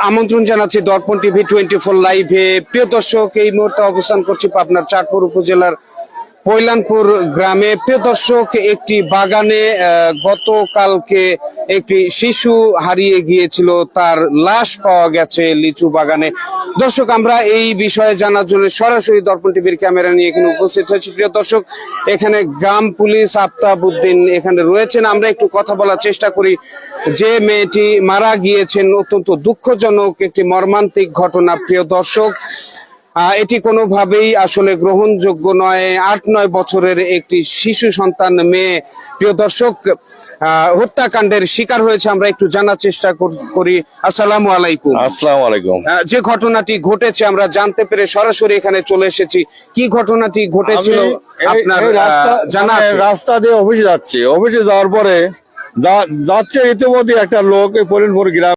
আমন্ত্রণ জানাচ্ছি দর্পণ টিভি 24 লাইভে। প্রিয় দর্শক, এই মুহূর্তে অবস্থান করছি পাবনার চাঁদপুর উপজেলার পৈলানপুর গ্রামে। প্রিয় দর্শক, একটি বাগানে গতকালকে একটি শিশু হারিয়ে গিয়েছিল, তার লাশ পাওয়া গেছে লিচু বাগানে। দর্শক, আমরা এই বিষয়ে জানার জন্য সরাসরি দর্পণ টিভির ক্যামেরা নিয়ে এখানে উপস্থিত হয়েছি। প্রিয় দর্শক, এখানে গ্রাম পুলিশ আফতাব উদ্দিন এখানে রয়েছেন। আমরা একটু কথা বলার চেষ্টা করি। যে মেয়েটি মারা গিয়েছেন, অত্যন্ত দুঃখজনক একটি মর্মান্তিক ঘটনা। প্রিয় দর্শক, এটি কোনোভাবেই আসলে গ্রহণযোগ্য নয়। 8-9 বছরের একটি শিশু সন্তান মেয়ে, প্রিয় দর্শক, হত্যাকাণ্ডের শিকার হয়েছে। আমরা একটু জানার চেষ্টা করি। আসসালামু আলাইকুম। আসসালামু আলাইকুম। যে ঘটনাটি ঘটেছে আমরা জানতে পেরে সরাসরি এখানে চলে এসেছি। কি ঘটনাটি ঘটেছিল আপনার জানা আছে? রাস্তা দিয়ে অফিসে যাচ্ছে, অফিসে যাওয়ার পরে যাচ্ছে ইতিমধ্যে একটা লোক এই পরিণপুর গ্রাম